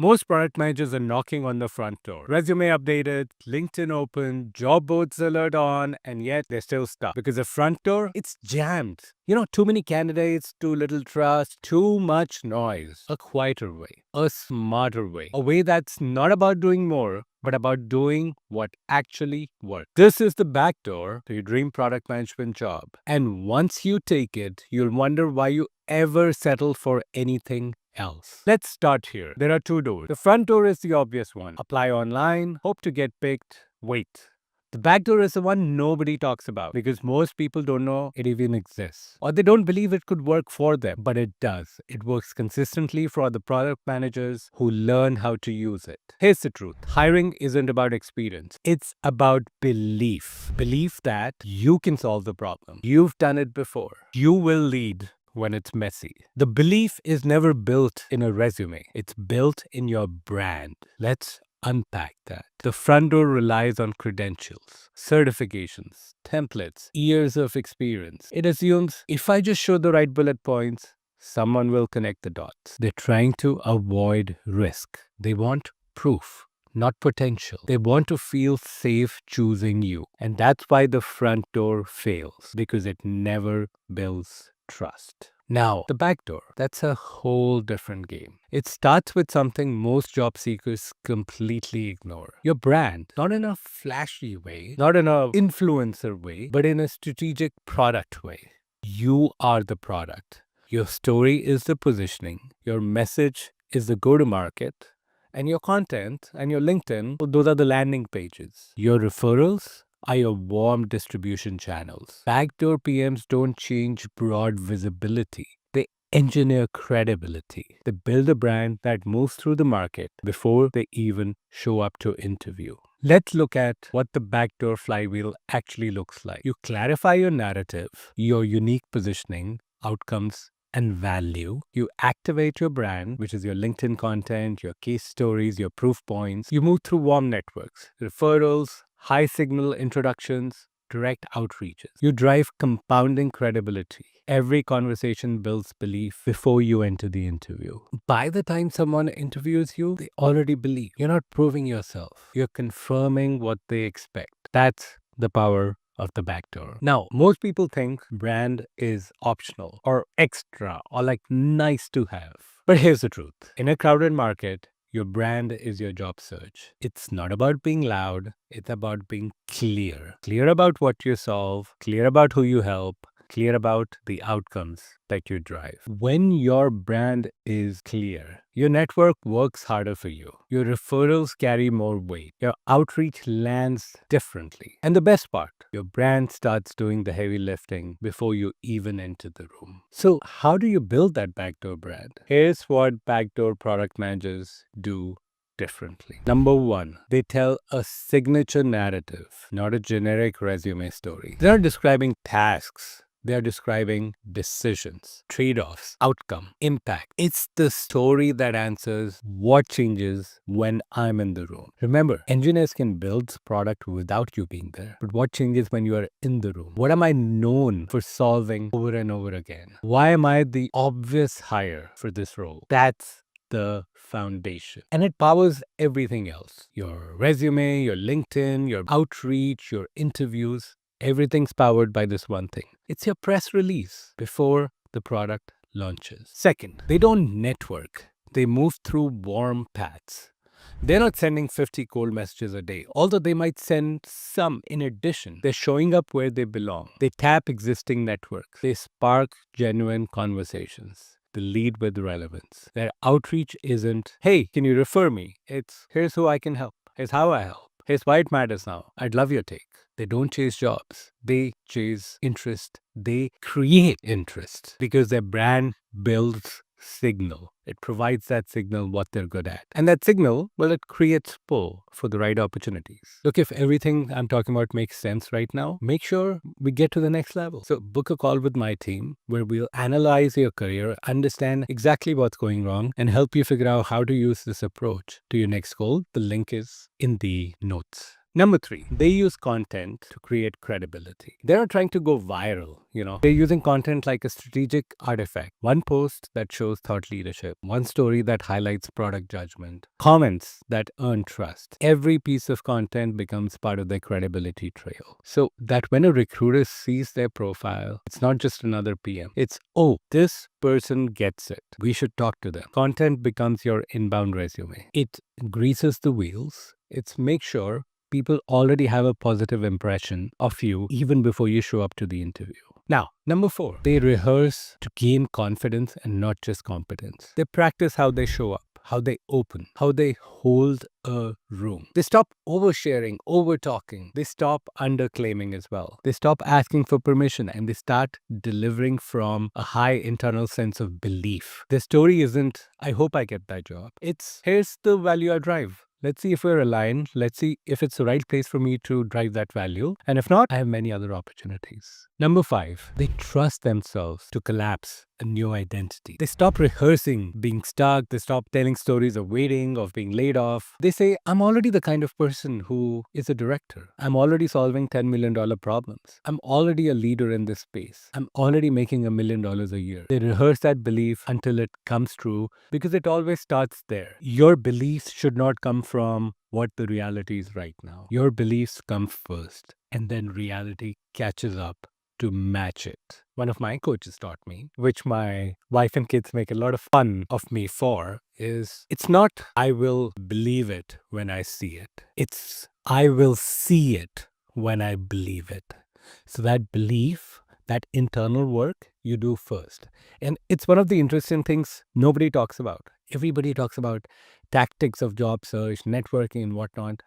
Most product managers are knocking on the front door. Resume updated, LinkedIn open, job boards alert on, and yet they're still stuck. Because the front door, it's jammed. Too many candidates, too little trust, too much noise. A quieter way, a smarter way, a way that's not about doing more, but about doing what actually works. This is the back door to your dream product management job. And once you take it, you'll wonder why you ever settle for anything else. Let's start here. There are two doors. The front door is the obvious one. Apply online, hope to get picked, wait. The back door is the one nobody talks about because most people don't know it even exists, or they don't believe it could work for them, but it does. It works consistently for the product managers who learn how to use it. Here's the truth. Hiring isn't about experience. It's about belief. Belief that you can solve the problem. You've done it before. You will lead when it's messy. The belief is never built in a resume. It's built in your brand. Let's unpack that. The front door relies on credentials, certifications, templates, years of experience. It assumes if I just show the right bullet points, someone will connect the dots. They're trying to avoid risk. They want proof, not potential. They want to feel safe choosing you. And that's why the front door fails, because it never builds trust. Now, the back door, that's a whole different game. It starts with something most job seekers completely ignore. Your brand, not in a flashy way, not in an influencer way, but in a strategic product way. You are the product. Your story is the positioning. Your message is the go-to-market. And your content and your LinkedIn, well, those are the landing pages. Your referrals are your warm distribution channels. Backdoor PMs don't change broad visibility. They engineer credibility. They build a brand that moves through the market before they even show up to interview. Let's look at what the backdoor flywheel actually looks like. You clarify your narrative, your unique positioning, outcomes, and value. You activate your brand, which is your LinkedIn content, your case stories, your proof points. You move through warm networks, referrals, high signal introductions, direct outreaches. You drive compounding credibility. Every conversation builds belief before you enter the interview. By the time someone interviews you, they already believe. You're not proving yourself. You're confirming what they expect. That's the power of the back door. Now, most people think brand is optional or extra or like nice to have. But here's the truth. In a crowded market, your brand is your job search. It's not about being loud. It's about being clear. Clear about what you solve, clear about who you help, clear about the outcomes that you drive. When your brand is clear, your network works harder for you. Your referrals carry more weight. Your outreach lands differently. And the best part, your brand starts doing the heavy lifting before you even enter the room. So how do you build that backdoor brand? Here's what backdoor product managers do differently. Number one, they tell a signature narrative, not a generic resume story. They're not describing tasks. They're describing decisions, trade-offs, outcome, impact. It's the story that answers what changes when I'm in the room. Remember, engineers can build product without you being there. But what changes when you are in the room? What am I known for solving over and over again? Why am I the obvious hire for this role? That's the foundation. And it powers everything else. Your resume, your LinkedIn, your outreach, your interviews. Everything's powered by this one thing. It's your press release before the product launches. Second, they don't network. They move through warm paths. They're not sending 50 cold messages a day, although they might send some in addition. They're showing up where they belong. They tap existing networks. They spark genuine conversations. They lead with relevance. Their outreach isn't, hey, can you refer me? It's, here's who I can help. Here's how I help. Here's why it matters now. I'd love your take. They don't chase jobs. They chase interest. They create interest because their brand builds signal. It provides that signal what they're good at. And that signal, well, it creates pull for the right opportunities. Look, if everything I'm talking about makes sense right now, make sure we get to the next level. So book a call with my team where we'll analyze your career, understand exactly what's going wrong, and help you figure out how to use this approach to your next goal. The link is in the notes. Number 3, they use content to create credibility. They're not trying to go viral, They're using content like a strategic artifact. One post that shows thought leadership, one story that highlights product judgment, comments that earn trust. Every piece of content becomes part of their credibility trail. So that when a recruiter sees their profile, it's not just another PM. It's, oh, this person gets it. We should talk to them. Content becomes your inbound resume. It greases the wheels. It's make sure people already have a positive impression of you even before you show up to the interview. Now, number 4, they rehearse to gain confidence and not just competence. They practice how they show up, how they open, how they hold a room. They stop oversharing, over-talking. They stop underclaiming as well. They stop asking for permission and they start delivering from a high internal sense of belief. Their story isn't, I hope I get that job. It's, here's the value I drive. Let's see if we're aligned. Let's see if it's the right place for me to drive that value. And if not, I have many other opportunities. Number 5, they trust themselves to collapse a new identity. They stop rehearsing being stuck. They stop telling stories of waiting, of being laid off. They say, I'm already the kind of person who is a director. I'm already solving $10 million problems. I'm already a leader in this space. I'm already making $1 million a year. They rehearse that belief until it comes true because it always starts there. Your beliefs should not come from what the reality is right now. Your beliefs come first and then reality catches up to match it. One of my coaches taught me, which my wife and kids make a lot of fun of me for, is it's not I will believe it when I see it. It's I will see it when I believe it. So that belief, that internal work you do first. And it's one of the interesting things nobody talks about. Everybody talks about tactics of job search, networking and whatnot.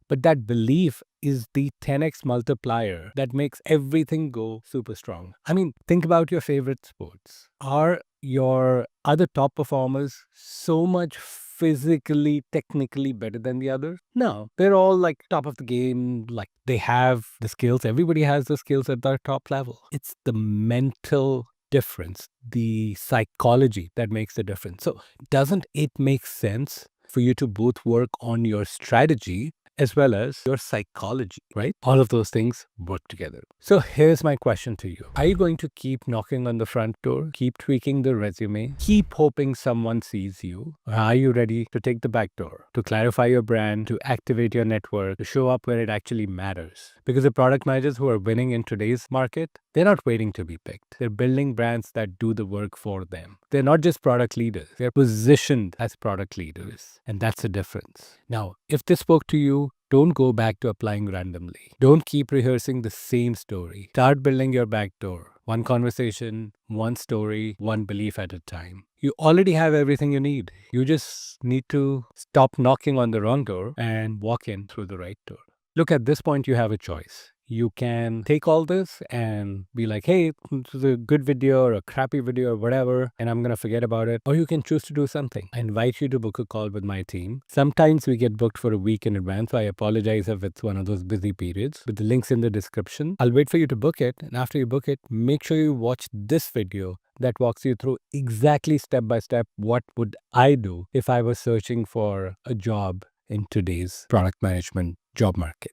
But that belief is the 10x multiplier that makes everything go super strong. I mean, think about your favorite sports. Are your other top performers so much physically, technically better than the others? No, they're all like top of the game. Like they have the skills. Everybody has the skills at their top level. It's the mental difference, the psychology that makes the difference. So doesn't it make sense for you to both work on your strategy as well as your psychology, right? All of those things work together. So here's my question to you. Are you going to keep knocking on the front door, keep tweaking the resume, keep hoping someone sees you? Or are you ready to take the back door, to clarify your brand, to activate your network, to show up where it actually matters? Because the product managers who are winning in today's market, they're not waiting to be picked. They're building brands that do the work for them. They're not just product leaders. They're positioned as product leaders. And that's the difference. Now, if this spoke to you, don't go back to applying randomly. Don't keep rehearsing the same story. Start building your back door. One conversation, one story, one belief at a time. You already have everything you need. You just need to stop knocking on the wrong door and walk in through the right door. Look, at this point, you have a choice. You can take all this and be like, hey, this is a good video or a crappy video or whatever, and I'm going to forget about it. Or you can choose to do something. I invite you to book a call with my team. Sometimes we get booked for a week in advance, so I apologize if it's one of those busy periods. But the link's in the description. I'll wait for you to book it. And after you book it, make sure you watch this video that walks you through exactly step by step what would I do if I was searching for a job in today's product management job market.